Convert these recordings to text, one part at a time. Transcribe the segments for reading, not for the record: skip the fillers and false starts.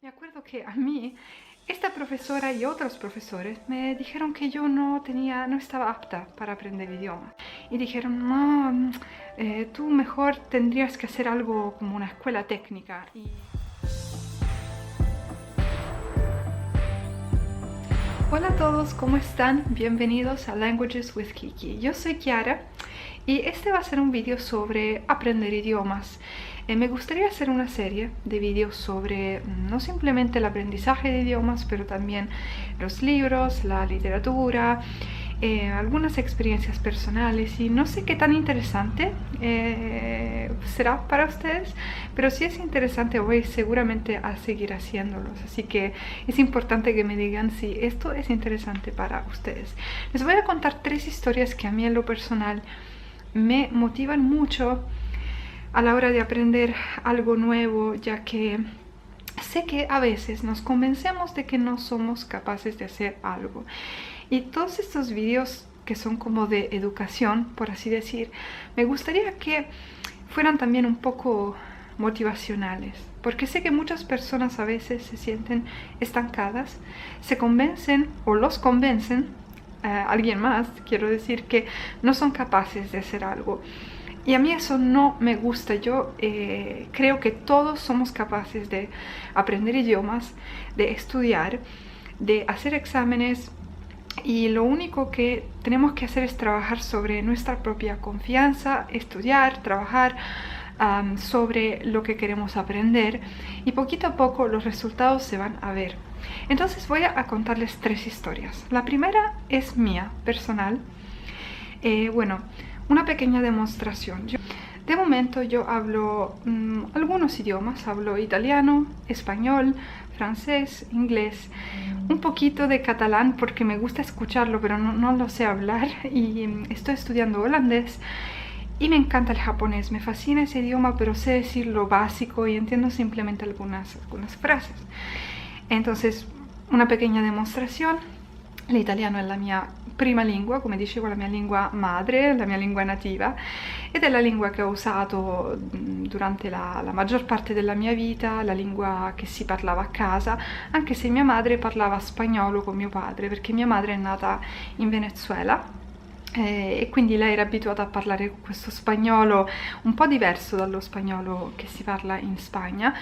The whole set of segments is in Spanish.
Me acuerdo que a mí, esta profesora y otros profesores me dijeron que yo no estaba apta para aprender idioma. Y dijeron, no, tú mejor tendrías que hacer algo como una escuela técnica. Hola a todos, ¿cómo están? Bienvenidos a Languages with Kiki. Yo soy Chiara y este va a ser un vídeo sobre aprender idiomas. Me gustaría hacer una serie de vídeos sobre no simplemente el aprendizaje de idiomas, pero también los libros, la literatura, algunas experiencias personales, y no sé qué tan interesante será para ustedes, pero si es interesante voy seguramente a seguir haciéndolos, así que es importante que me digan si esto es interesante para ustedes. Les voy a contar 3 historias que a mí en lo personal me motivan mucho a la hora de aprender algo nuevo, ya que sé que a veces nos convencemos de que no somos capaces de hacer algo. Y todos estos vídeos que son como de educación, por así decir, me gustaría que fueran también un poco motivacionales, porque sé que muchas personas a veces se sienten estancadas, se convencen o los convencen, alguien más, quiero decir, que no son capaces de hacer algo. Y a mí eso no me gusta. Yo creo que todos somos capaces de aprender idiomas, de estudiar, de hacer exámenes, y lo único que tenemos que hacer es trabajar sobre nuestra propia confianza, estudiar, trabajar sobre lo que queremos aprender, y poquito a poco los resultados se van a ver. Entonces voy a contarles 3 historias. La primera es mía, personal. Bueno, una pequeña demostración. De momento yo hablo algunos idiomas. Hablo italiano, español, francés, inglés, un poquito de catalán porque me gusta escucharlo, pero no lo sé hablar. Y estoy estudiando holandés. Y me encanta el japonés, me fascina ese idioma, pero sé decir lo básico y entiendo simplemente algunas frases. Entonces, una pequeña demostración. L'italiano è la mia prima lingua, come dicevo, la mia lingua madre, la mia lingua nativa, ed è la lingua che ho usato durante la maggior parte della mia vita, la lingua che si parlava a casa, anche se mia madre parlava spagnolo con mio padre, perché mia madre è nata in Venezuela. E quindi lei era abituata a parlare questo spagnolo un po' diverso dallo spagnolo che si parla in Spagna,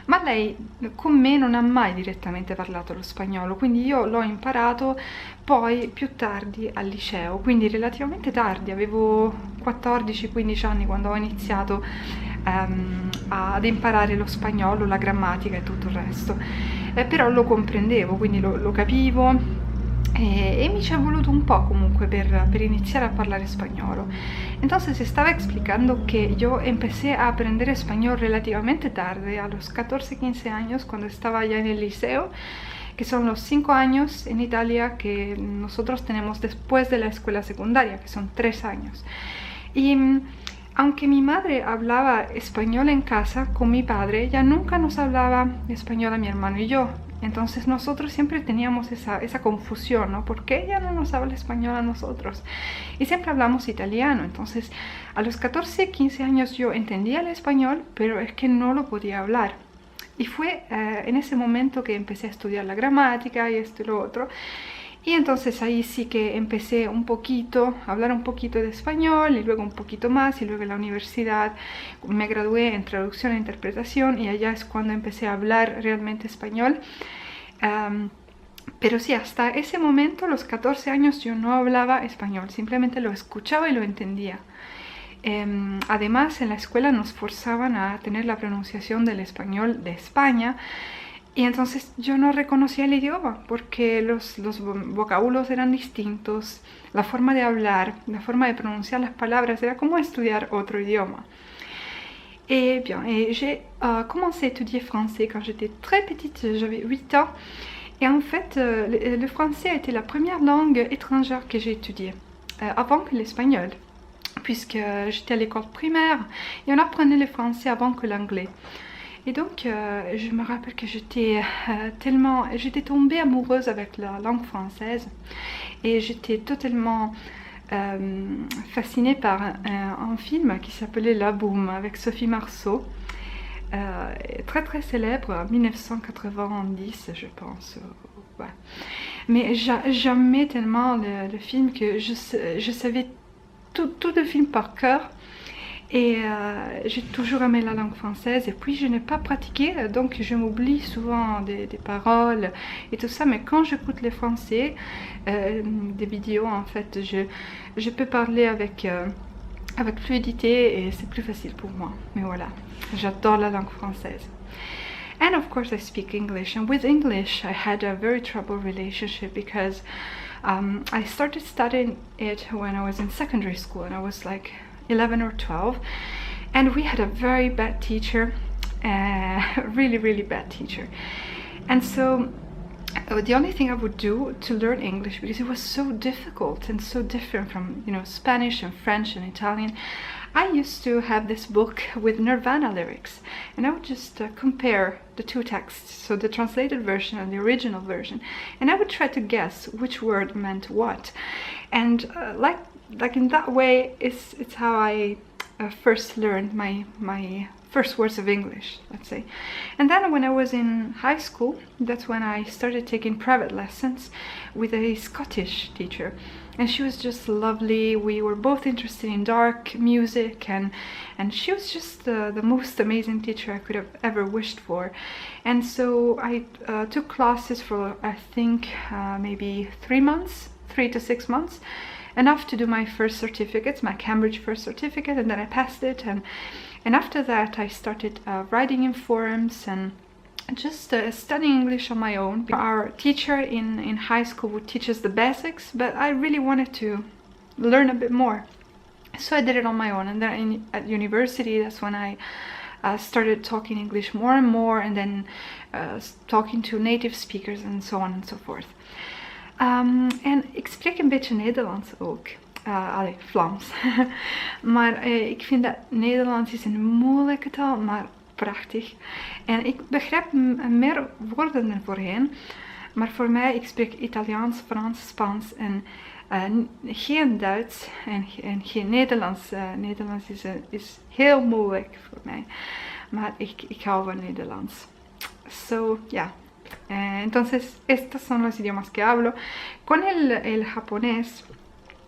ma lei con me non ha mai direttamente parlato lo spagnolo, quindi io l'ho imparato poi più tardi al liceo, quindi relativamente tardi, avevo 14-15 anni quando ho iniziato ad imparare lo spagnolo, la grammatica e tutto il resto, però lo comprendevo, quindi lo capivo. Y me ha voluto un po' comunque per iniciar a hablar español. Entonces estaba explicando que yo empecé a aprender español relativamente tarde, a los 14-15 años, cuando estaba ya en el liceo, que son los 5 años en Italia que nosotros tenemos después de la escuela secundaria, que son 3 años. Y aunque mi madre hablaba español en casa con mi padre, ella nunca nos hablaba español a mi hermano y yo. Entonces nosotros siempre teníamos esa confusión, ¿no? ¿Por qué ella no nos habla español a nosotros? Y siempre hablamos italiano. Entonces a los 14-15 años yo entendía el español, pero es que no lo podía hablar. Y fue en ese momento que empecé a estudiar la gramática y esto y lo otro. Y entonces ahí sí que empecé un poquito a hablar un poquito de español, y luego un poquito más, y luego en la universidad me gradué en traducción e interpretación, y allá es cuando empecé a hablar realmente español. Pero sí, hasta ese momento, los 14 años, yo no hablaba español, simplemente lo escuchaba y lo entendía. Además, en la escuela nos forzaban a tener la pronunciación del español de España, y entonces yo no reconocía el idioma porque los vocablos eran distintos, la forma de hablar, la forma de pronunciar las palabras era como estudiar otro idioma. Et bien, j'ai commencé à étudier français quand j'étais très petite, j'avais 8 ans. Et en fait, le français a été la première langue étrangère que j'ai étudiée, avant que l'espagnol, puisque j'étais à l'école primaire et on apprenait le français avant que l'anglais. Et donc, je me rappelle que j'étais tombée amoureuse avec la langue française, et j'étais totalement fascinée par un film qui s'appelait La Boum avec Sophie Marceau. très très célèbre, en 1990 je pense. Ouais. Mais j'aimais tellement le film que je savais tout le film par cœur. Et j'ai toujours aimé la langue française, et puis je n'ai pas pratiqué, donc je m'oublie souvent des paroles et tout ça, mais quand j'écoute les français, des vidéos en fait, je peux parler avec fluidité et c'est plus facile pour moi. Mais voilà, j'adore la langue française. And of course I speak English, and with English I had a very troubled relationship because I started studying it when I was in secondary school, and I was like 11 or 12, and we had a very bad teacher, really bad teacher. And so the only thing I would do to learn English, because it was so difficult and so different from, you know, Spanish and French and Italian, I used to have this book with Nirvana lyrics, and I would just compare the two texts, so the translated version and the original version, and I would try to guess which word meant what. And like in that way, it's how I first learned my first words of English, let's say. And then when I was in high school, that's when I started taking private lessons with a Scottish teacher, and she was just lovely. We were both interested in dark music, and she was just the most amazing teacher I could have ever wished for. And so I took classes for I think maybe 3 to 6 months, enough to do my first certificates, my Cambridge first certificate, and then I passed it, and after that I started writing in forums and just studying English on my own. Our teacher in high school would teach us the basics, but I really wanted to learn a bit more, so I did it on my own. And then at university, that's when I started talking English more and more, and then talking to native speakers and so on and so forth. En ik spreek een beetje Nederlands ook. Vlaams. Maar ik vind dat Nederlands is een moeilijke taal, maar prachtig. En ik begrijp meer woorden dan voorheen. Maar voor mij, ik spreek Italiaans, Frans, Spaans en geen Duits en geen Nederlands. Nederlands is heel moeilijk voor mij. Maar ik hou van Nederlands. So, yeah. Entonces estos son los idiomas que hablo. Con el japonés,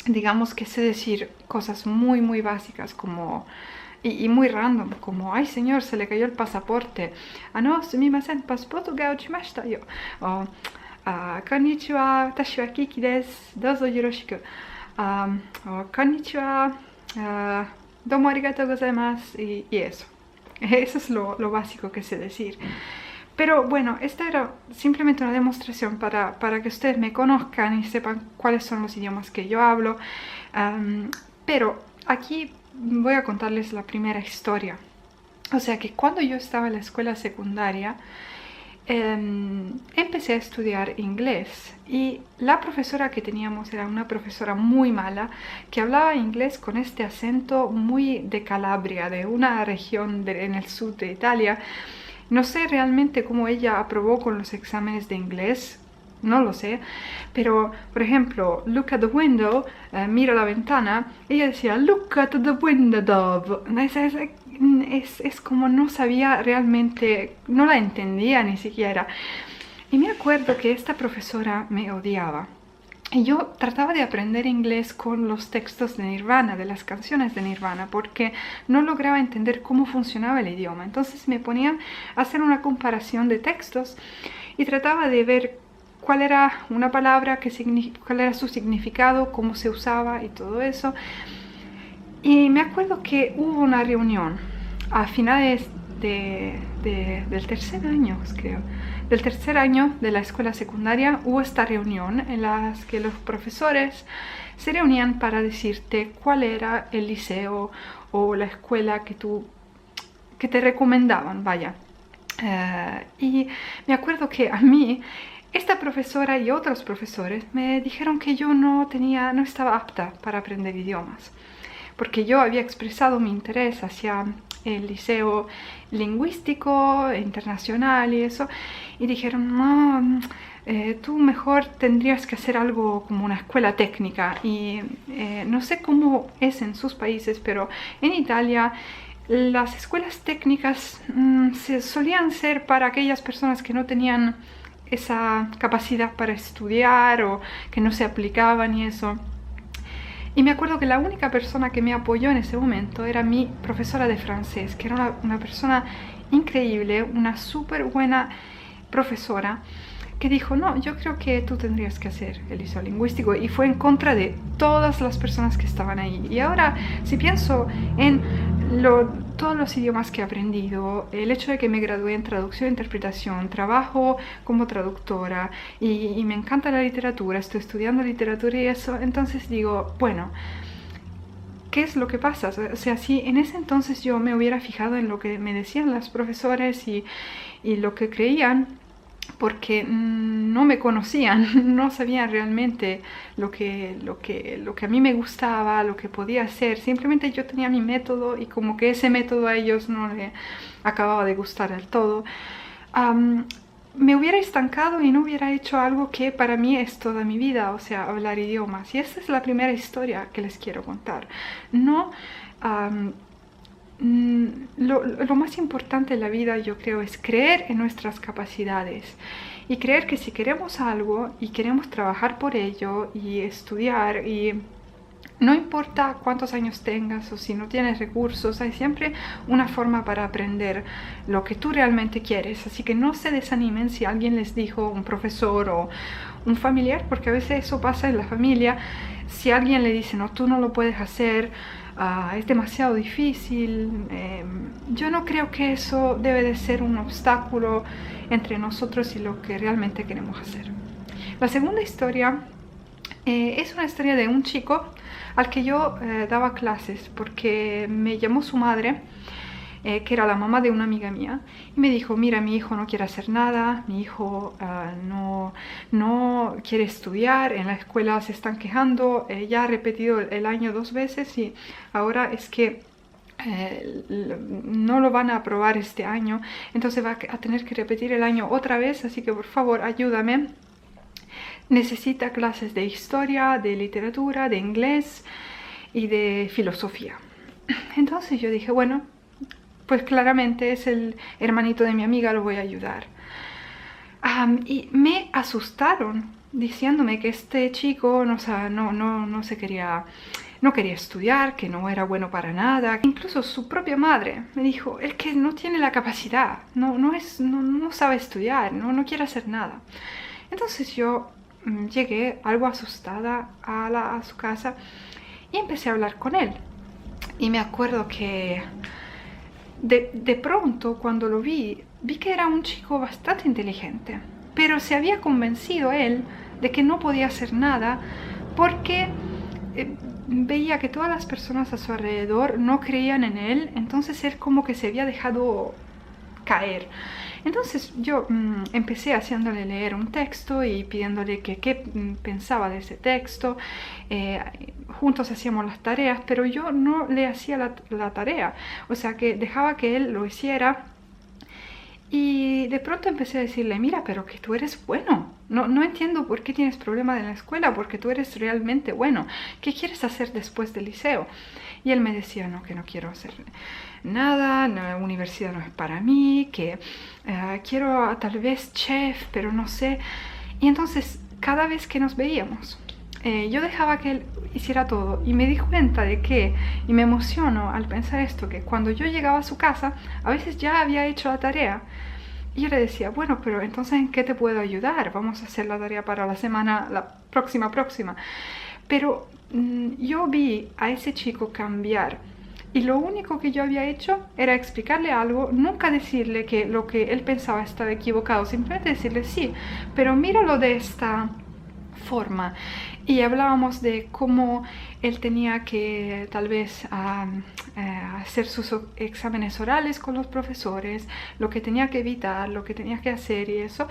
digamos que sé decir cosas muy básicas como y muy random, como ay señor, se le cayó el pasaporte, no, sumimasen, pasaporte ga uchimashita yo, o konnichiwa, watashi wa Kiki desu, douzo yoroshiku, o konnichiwa, domo arigatou gozaimasu, y eso. Eso es lo básico que sé decir. Pero bueno, esta era simplemente una demostración para que ustedes me conozcan y sepan cuáles son los idiomas que yo hablo. Pero aquí voy a contarles la primera historia. O sea que cuando yo estaba en la escuela secundaria, empecé a estudiar inglés, y la profesora que teníamos era una profesora muy mala, que hablaba inglés con este acento muy de Calabria, de una región en el sur de Italia. No sé realmente cómo ella aprobó con los exámenes de inglés, no lo sé, pero por ejemplo, look at the window, mira la ventana, ella decía look at the window, Dove. Es como no sabía realmente, no la entendía ni siquiera. Y me acuerdo que esta profesora me odiaba. Y yo trataba de aprender inglés con los textos de Nirvana, de las canciones de Nirvana, porque no lograba entender cómo funcionaba el idioma. Entonces me ponían a hacer una comparación de textos y trataba de ver cuál era una palabra, cuál era su significado, cómo se usaba y todo eso. Y me acuerdo que hubo una reunión a finales del tercer año, creo. Del tercer año de la escuela secundaria hubo esta reunión en la que los profesores se reunían para decirte cuál era el liceo o la escuela que te recomendaban, vaya. Y me acuerdo que a mí esta profesora y otros profesores me dijeron que yo no estaba apta para aprender idiomas, porque yo había expresado mi interés hacia el liceo lingüístico internacional y eso, y dijeron no, tú mejor tendrías que hacer algo como una escuela técnica. Y no sé cómo es en sus países, pero en Italia las escuelas técnicas se solían ser para aquellas personas que no tenían esa capacidad para estudiar o que no se aplicaban y eso. Y me acuerdo que la única persona que me apoyó en ese momento era mi profesora de francés, que era una persona increíble, una súper buena profesora, que dijo, no, yo creo que tú tendrías que hacer el liceo lingüístico, y fue en contra de todas las personas que estaban ahí. Y ahora, si pienso en todos los idiomas que he aprendido, el hecho de que me gradué en traducción e interpretación, trabajo como traductora y me encanta la literatura, estoy estudiando literatura y eso, entonces digo, bueno, ¿qué es lo que pasa? O sea, si en ese entonces yo me hubiera fijado en lo que me decían los profesores y lo que creían, porque no me conocían, no sabían realmente lo que a mí me gustaba, lo que podía hacer. Simplemente yo tenía mi método y como que ese método a ellos no le acababa de gustar del todo. Me hubiera estancado y no hubiera hecho algo que para mí es toda mi vida, o sea, hablar idiomas. Y esta es la primera historia que les quiero contar. No... lo más importante en la vida, yo creo, es creer en nuestras capacidades y creer que si queremos algo y queremos trabajar por ello y estudiar, y no importa cuántos años tengas o si no tienes recursos, hay siempre una forma para aprender lo que tú realmente quieres. Así que no se desanimen si alguien les dijo, un profesor o un familiar, porque a veces eso pasa en la familia. Si alguien le dice, no, tú no lo puedes hacer, es demasiado difícil, yo no creo que eso debe de ser un obstáculo entre nosotros y lo que realmente queremos hacer. La segunda historia es una historia de un chico al que yo daba clases, porque me llamó su madre, que era la mamá de una amiga mía, y me dijo, mira, mi hijo no quiere hacer nada, mi hijo no quiere estudiar, en la escuela se están quejando, ya ha repetido el año 2 veces y ahora es que no lo van a aprobar este año, entonces va a tener que repetir el año otra vez, así que por favor ayúdame. Necesita clases de historia, de literatura, de inglés y de filosofía. Entonces yo dije, bueno, pues claramente es el hermanito de mi amiga, lo voy a ayudar. Y me asustaron diciéndome que este chico no quería estudiar, que no era bueno para nada. Incluso su propia madre me dijo, es que no tiene la capacidad, no sabe estudiar, no quiere hacer nada. Entonces yo llegué algo asustada a su casa y empecé a hablar con él. Y me acuerdo que de pronto, cuando lo vi que era un chico bastante inteligente, pero se había convencido él de que no podía hacer nada porque veía que todas las personas a su alrededor no creían en él, entonces él como que se había dejado caer. Entonces yo empecé haciéndole leer un texto y pidiéndole qué pensaba de ese texto. Juntos hacíamos las tareas, pero yo no le hacía la tarea, o sea que dejaba que él lo hiciera. Y de pronto empecé a decirle, mira, pero que tú eres bueno, no entiendo por qué tienes problemas en la escuela, porque tú eres realmente bueno, ¿qué quieres hacer después del liceo? Y él me decía, no, que no quiero hacer nada, la universidad no es para mí, que quiero tal vez chef, pero no sé. Y entonces cada vez que nos veíamos, yo dejaba que él hiciera todo y me di cuenta de que, y me emociono al pensar esto, que cuando yo llegaba a su casa, a veces ya había hecho la tarea y yo le decía, bueno, pero entonces ¿en qué te puedo ayudar? Vamos a hacer la tarea para la semana, la próxima. Pero yo vi a ese chico cambiar y lo único que yo había hecho era explicarle algo, nunca decirle que lo que él pensaba estaba equivocado, simplemente decirle sí, pero míralo de esta forma. Y hablábamos de cómo él tenía que tal vez hacer sus exámenes orales con los profesores, lo que tenía que evitar, lo que tenía que hacer y eso.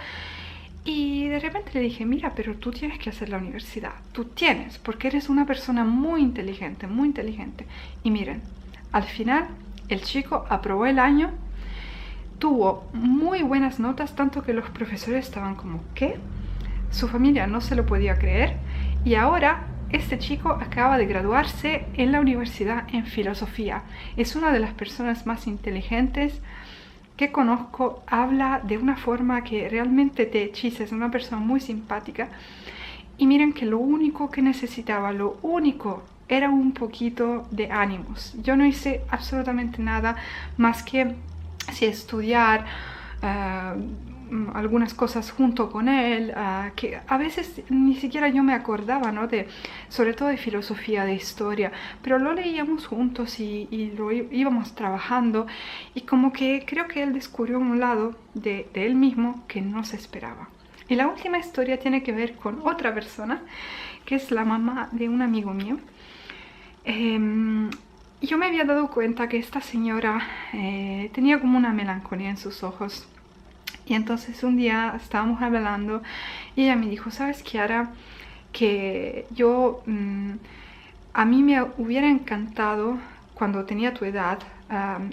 Y de repente le dije, mira, pero tú tienes que hacer la universidad, tú tienes, porque eres una persona muy inteligente, muy inteligente. Y miren, al final el chico aprobó el año, tuvo muy buenas notas, tanto que los profesores estaban como, ¿qué? Su familia no se lo podía creer y ahora este chico acaba de graduarse en la universidad en filosofía. Es una de las personas más inteligentes que conozco, habla de una forma que realmente te hechiza, es una persona muy simpática. Y miren que lo único que necesitaba, lo único, era un poquito de ánimos. Yo no hice absolutamente nada más que estudiar algunas cosas junto con él, que a veces ni siquiera yo me acordaba, ¿no? Sobre todo de filosofía, de historia, pero lo leíamos juntos y lo íbamos trabajando, y como que creo que él descubrió un lado de él mismo que no se esperaba. Y la última historia tiene que ver con otra persona, que es la mamá de un amigo mío. Yo me había dado cuenta que esta señora tenía como una melancolía en sus ojos. Y entonces un día estábamos hablando y ella me dijo, ¿sabes, Kiara? Que yo, a mí me hubiera encantado cuando tenía tu edad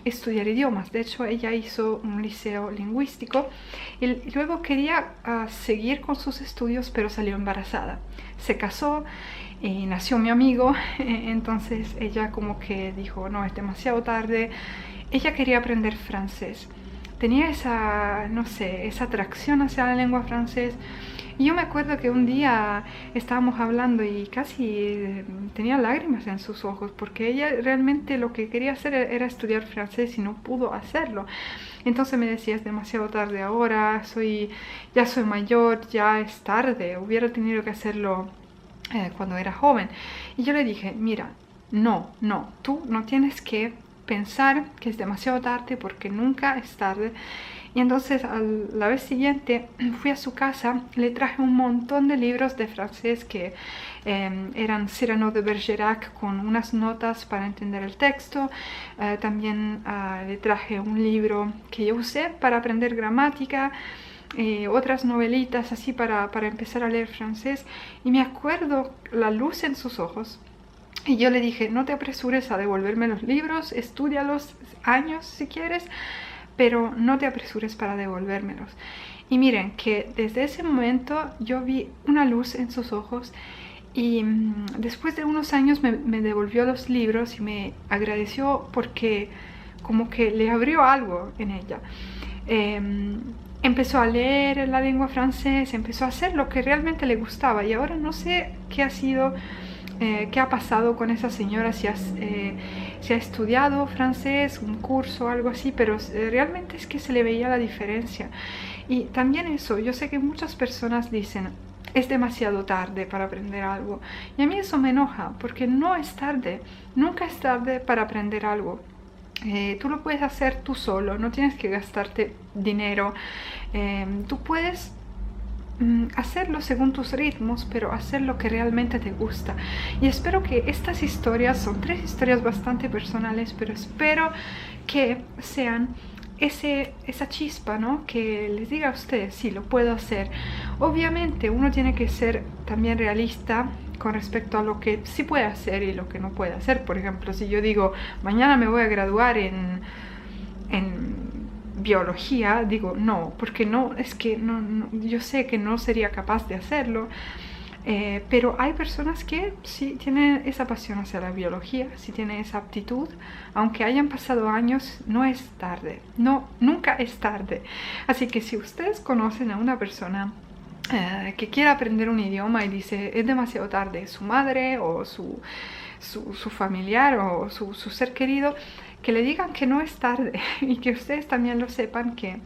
estudiar idiomas. De hecho, ella hizo un liceo lingüístico y luego quería seguir con sus estudios, pero salió embarazada. Se casó y nació mi amigo, entonces ella como que dijo, no, es demasiado tarde. Ella quería aprender francés. Tenía esa, no sé, esa atracción hacia la lengua francesa. Y yo me acuerdo que un día estábamos hablando y casi tenía lágrimas en sus ojos, porque ella realmente lo que quería hacer era estudiar francés y no pudo hacerlo. Entonces me decía, es demasiado tarde ahora, ya soy mayor, ya es tarde, hubiera tenido que hacerlo cuando era joven. Y yo le dije, mira, no, tú no tienes que pensar que es demasiado tarde, porque nunca es tarde. Y entonces la vez siguiente fui a su casa, le traje un montón de libros de francés que eran Cyrano de Bergerac con unas notas para entender el texto. También le traje un libro que yo usé para aprender gramática, otras novelitas así para empezar a leer francés. Y me acuerdo la luz en sus ojos. Y yo le dije, no te apresures a devolverme los libros, estúdialos años si quieres, pero no te apresures para devolvérmelos. Y miren que desde ese momento yo vi una luz en sus ojos, y después de unos años me devolvió los libros y me agradeció porque como que le abrió algo en ella. Empezó a leer la lengua francesa, empezó a hacer lo que realmente le gustaba, y ahora no sé qué ha sido, qué ha pasado con esa señora, si ha estudiado francés, un curso o algo así, pero realmente es que se le veía la diferencia. Y también eso, yo sé que muchas personas dicen, es demasiado tarde para aprender algo, y a mí eso me enoja, porque no es tarde, nunca es tarde para aprender algo. Tú lo puedes hacer tú solo, no tienes que gastarte dinero. Tú puedes hacerlo según tus ritmos, pero hacer lo que realmente te gusta. Y espero que estas historias, son 3 historias bastante personales, pero espero que sean esa chispa, ¿no? Que les diga a ustedes, sí, lo puedo hacer. Obviamente uno tiene que ser también realista con respecto a lo que sí puede hacer y lo que no puede hacer. Por ejemplo, si yo digo, mañana me voy a graduar en biología, digo no, porque no, es que no, yo sé que no sería capaz de hacerlo. Pero hay personas que sí tienen esa pasión hacia la biología, sí tienen esa aptitud. Aunque hayan pasado años, no es tarde, no, nunca es tarde. Así que si ustedes conocen a una persona que quiere aprender un idioma y dice es demasiado tarde, su madre o su familiar o su ser querido, que le digan que no es tarde, y que ustedes también lo sepan, que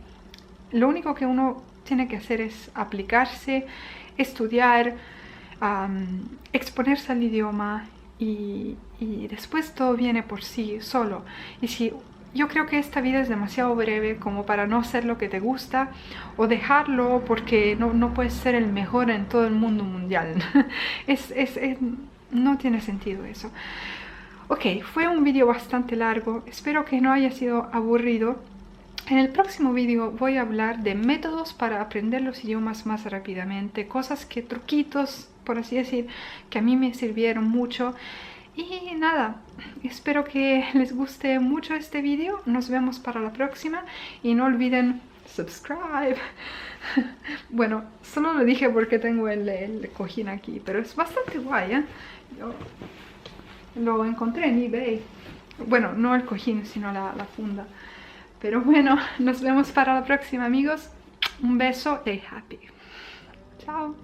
lo único que uno tiene que hacer es aplicarse, estudiar, exponerse al idioma, y después todo viene por sí solo. Y si yo creo que esta vida es demasiado breve como para no hacer lo que te gusta o dejarlo porque no puedes ser el mejor en todo el mundo mundial. No tiene sentido eso. Ok, fue un vídeo bastante largo, espero que no haya sido aburrido. En el próximo vídeo voy a hablar de métodos para aprender los idiomas más rápidamente, truquitos, por así decir, que a mí me sirvieron mucho. Y nada, espero que les guste mucho este vídeo, nos vemos para la próxima y no olviden subscribe. Bueno, solo lo dije porque tengo el cojín aquí, pero es bastante guay, ¿eh? Yo lo encontré en eBay. Bueno, no el cojín, sino la funda. Pero bueno, nos vemos para la próxima, amigos. Un beso, stay happy. Chao.